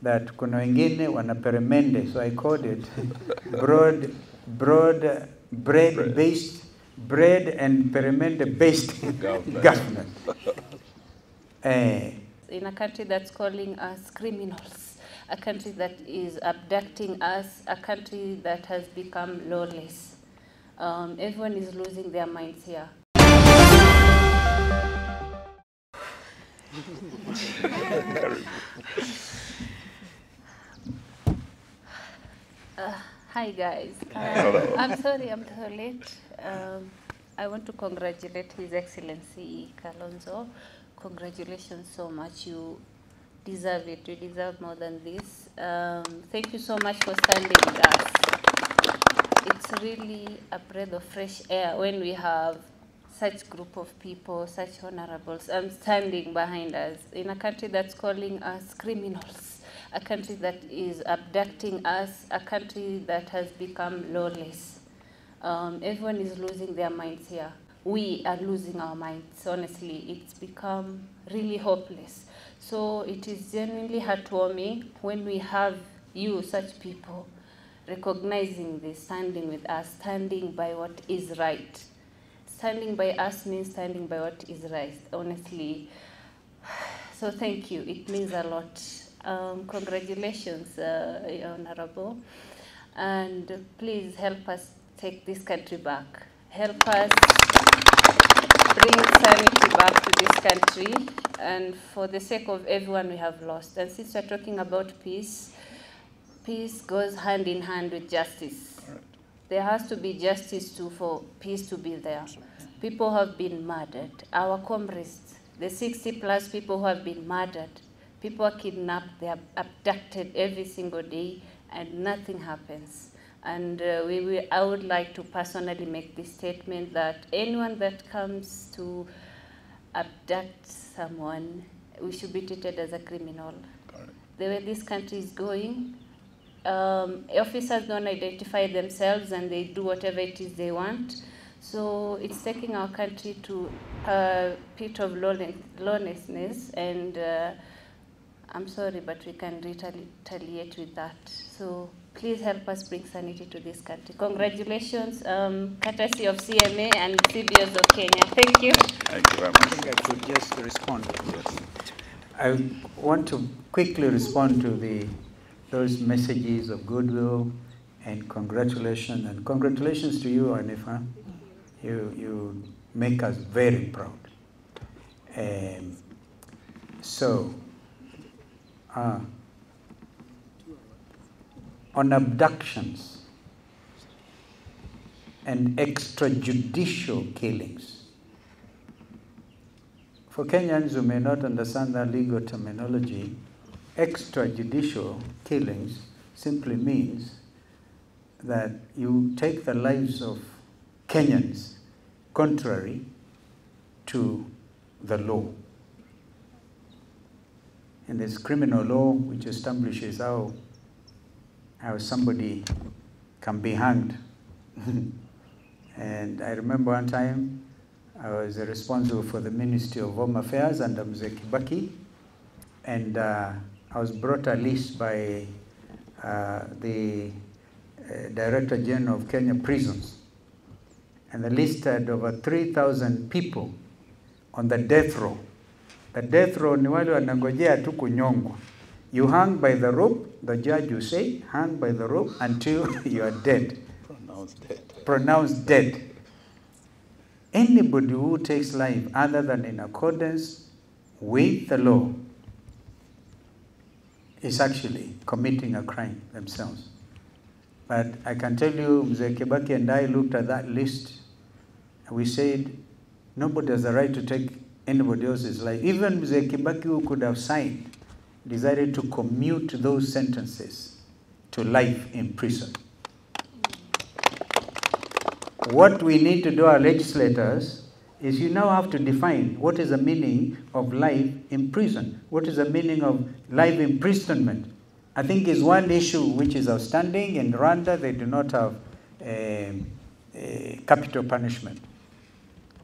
that kuna wengine wana peremende, so I called it bread and peremende-based government. In a country that's calling us criminals, a country that is abducting us, a country that has become lawless. Everyone is losing their minds here. Hi guys. I'm sorry I'm so late. I want to congratulate His Excellency Kalonzo. Congratulations so much. You deserve it. You deserve more than this. Thank you so much for standing with us. It's really a breath of fresh air when we have such group of people, such honorables, standing behind us in a country that's calling us criminals, a country that is abducting us, a country that has become lawless. Everyone is losing their minds here. We are losing our minds, honestly. It's become really hopeless. So it is genuinely heartwarming when we have you, such people, recognizing this, standing with us, standing by what is right. Standing by us means standing by what is right, honestly. So thank you. It means a lot. Congratulations, Honorable. And please help us take this country back. Help us bring sanity back to this country, and for the sake of everyone we have lost. And since we're talking about peace, peace goes hand in hand with justice. There has to be justice too for peace to be there. People have been murdered. Our comrades, the 60+ people who have been murdered, people are kidnapped, they are abducted every single day, and nothing happens. And I would like to personally make this statement that anyone that comes to abduct someone, we should be treated as a criminal. The way this country is going, officers don't identify themselves and they do whatever it is they want. So it's taking our country to a pit of lawlessness, and I'm sorry, but we can retaliate with that. So please help us bring sanity to this country. Congratulations, courtesy of CMA and CBS of Kenya. Thank you. Thank you very much. I think I could just respond. Yes. I want to quickly respond to those messages of goodwill and congratulations. And congratulations to you, Hanifa. You make us very proud. On abductions and extrajudicial killings, for Kenyans who may not understand that legal terminology, extrajudicial killings simply means that you take the lives of Kenyans contrary to the law. And there's criminal law which establishes how somebody can be hanged. And I remember one time I was responsible for the Ministry of Home Affairs under Mzee Kibaki, and I was brought a list by the Director General of Kenya Prisons, and the list had over 3,000 people on the death row. The death row ni wale wanangojea tu kunyongwa. You hang by the rope, the judge will say, hang by the rope until you are dead. Pronounced dead. Pronounced dead. Anybody who takes life other than in accordance with the law is actually committing a crime themselves. But I can tell you, Mzee Kibaki and I looked at that list, and we said, nobody has the right to take anybody else's life. Even Mzee Kibaki, who could have signed, decided to commute those sentences to life in prison. What we need to do, our legislators, is you now have to define what is the meaning of life in prison. What is the meaning of life imprisonment? I think is one issue which is outstanding. In Rwanda, they do not have capital punishment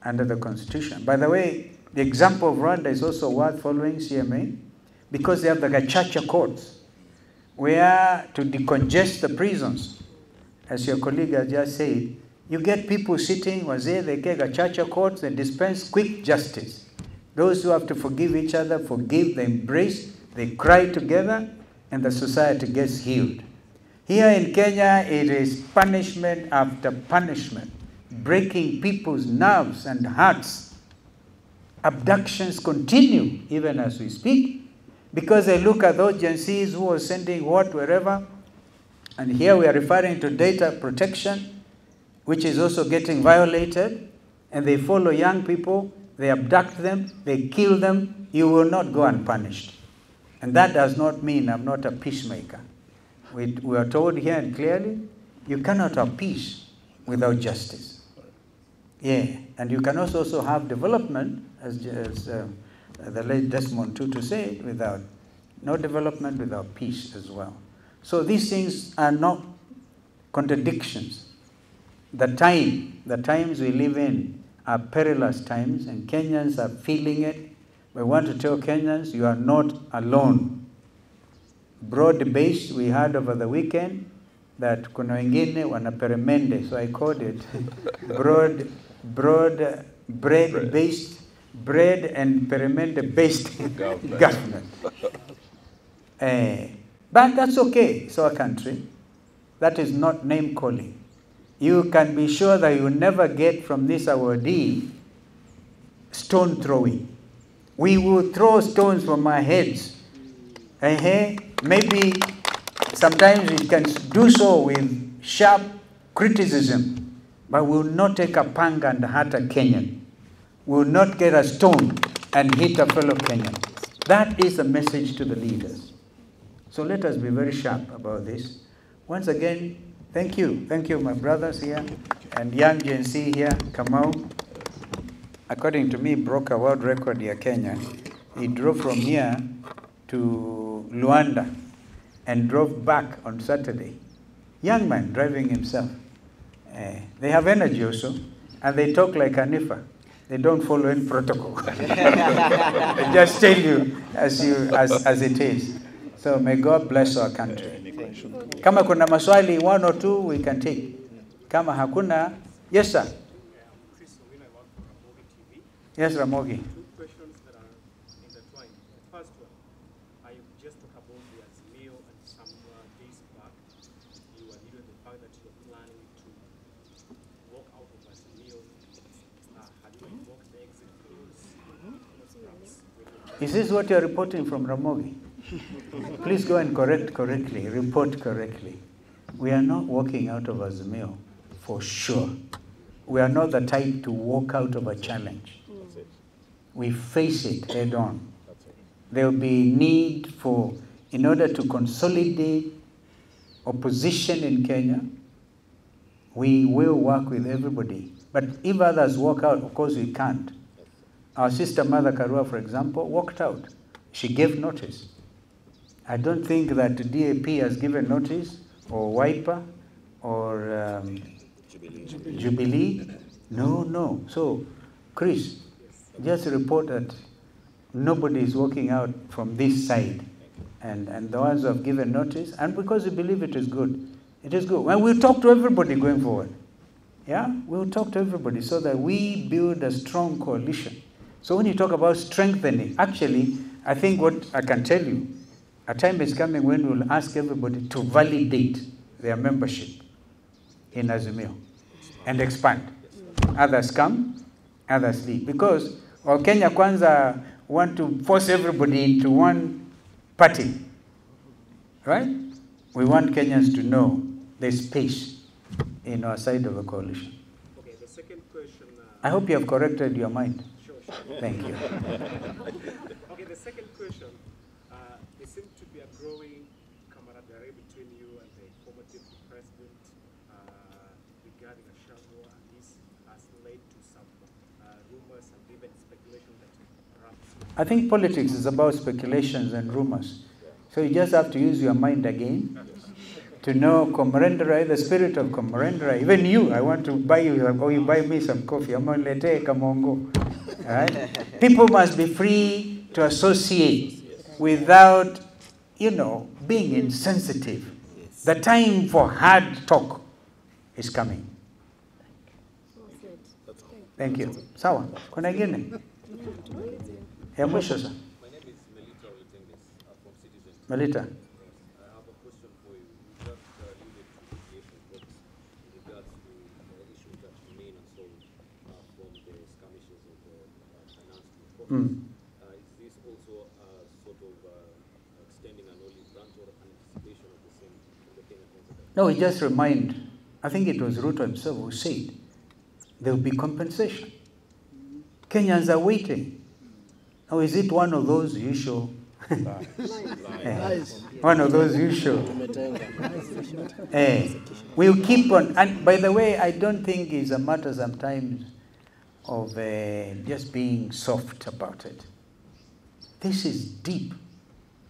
under the Constitution. By the way, the example of Rwanda is also worth following, CMA, because they have the gacaca courts. where to decongest the prisons, as your colleague has just said, you get people sitting, wazee, they get a church courts, they dispense quick justice. Those who have to forgive each other, forgive, they embrace, they cry together, and the society gets healed. Here in Kenya, it is punishment after punishment, breaking people's nerves and hearts. Abductions continue even as we speak, because I look at those Gen Zs who are sending what, wherever, and here we are referring to data protection, which is also getting violated, and they follow young people, they abduct them, they kill them. You will not go unpunished. And that does not mean I'm not a peacemaker. We are told here and clearly, you cannot have peace without justice. Yeah, and you can also have development, as the late Desmond Tutu said, without no development without peace as well. So these things are not contradictions. The times we live in are perilous times, and Kenyans are feeling it. We want to tell Kenyans, you are not alone. Broad-based, we heard over the weekend that kuna wengine wana peremende, so I called it bread-based, bread and peremende-based government. But that's okay, it's our country. That is not name-calling. You can be sure that you will never get from this awardee stone throwing. We will throw stones from our heads. Maybe sometimes we can do so with sharp criticism, but we will not take a panga and hurt a Kenyan. We will not get a stone and hit a fellow Kenyan. That is the message to the leaders. So let us be very sharp about this. Once again, thank you. Thank you, my brothers here, and young Gen Z here, Kamau. According to me, broke a world record here, Kenya. He drove from here to Luanda and drove back on Saturday. Young man driving himself. They have energy also, and they talk like Hanifa. They don't follow any protocol. They just tell you as it is. So may God bless our country. Kama kuna maswali, one or two, we can take. Kama hakuna, yes sir. Yes, Ramogi. Two questions that are intertwined. The first one, I just talked about the Azimio, and some days back, you alluded the fact that you're planning to walk out of Azimio. Have you invoked the exit clause? Is this what you're reporting from Ramogi? Please go and correct correctly, report correctly. We are not walking out of Azimio, for sure. We are not the type to walk out of a challenge. We face it head on. There will be need for, in order to consolidate opposition in Kenya, we will work with everybody. But if others walk out, of course we can't. Our sister Mother Karua, for example, walked out. She gave notice. I don't think that DAP has given notice, or Wiper, or Jubilee. No. So, Chris, just report that nobody is walking out from this side. And the ones who have given notice, and because we believe it is good. It is good. Well, we'll talk to everybody going forward. Yeah? We'll talk to everybody so that we build a strong coalition. So when you talk about strengthening, actually, I think what I can tell you, a time is coming when we'll ask everybody to validate their membership in Azimio and expand. Others come, others leave. Because while Kenya Kwanza want to force everybody into one party, right? We want Kenyans to know there's space in our side of the coalition. Okay, the second question. I hope you have corrected your mind. Sure. Thank you. Okay, the second question. There seems to be a growing camaraderie between you and the former deputy president regarding a shadow, and this has led to some rumors and even speculation that perhaps... I think politics is about speculations and rumors. So you just have to use your mind again to know camaraderie, the spirit of camaraderie. Even you, I want to buy you, or you buy me some coffee. I'm going to let kamongo. Right? People must be free to associate without, you know, being insensitive. The time for hard talk is coming. Thank you. Sawa, kuna ingine? Ya mwisho sasa. My name is Melita Olitenges from Citizen. Melita. I have a question for you. You just alluded to mediation talks in regards to issues that remain unsolved from the skirmishes of the finance report. Is this also sort of extending an olive branch or anticipation of the same from the Kenya Congress? No, he just remind, I think it was Ruto himself who said, there will be compensation. Kenyans are waiting. Now, is it one of those usual? One of those usual. We'll keep on. And by the way, I don't think it's a matter sometimes of just being soft about it. This is deep.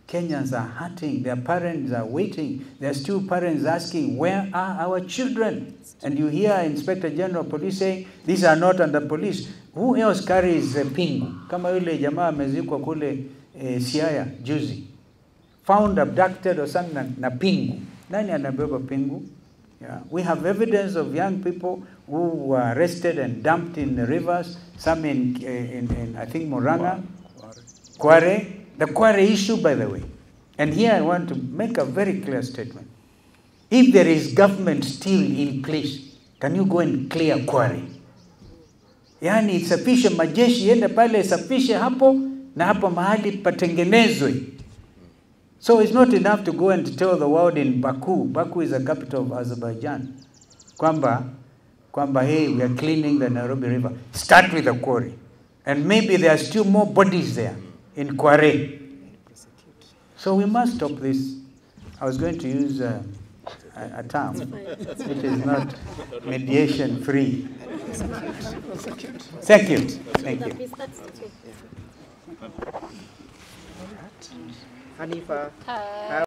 Kenyans are hurting. Their parents are waiting. There are still parents asking, where are our children? And you hear Inspector General of Police saying, these are not under police. Who else carries pingu? Kama yule jamaa amezikwa kule Siaya, juzi. Found abducted or something na pingu. Nani anabeba pingu? Yeah. We have evidence of young people who were arrested and dumped in the rivers. Some in I think, Murang'a, Kware. The Kware issue, by the way. And here I want to make a very clear statement. If there is government still in place, can you go and clear Kware? Yani isafishe majeshi yende pale isafishe hapo na hapo mahali patengenezwe. So it's not enough to go and tell the world in Baku. Baku is the capital of Azerbaijan. Kwamba, hey, we are cleaning the Nairobi River. Start with the quarry. And maybe there are still more bodies there in Kware. So we must stop this. I was going to use a term which is not mediation free. Thank you. Thank you. Hanifa.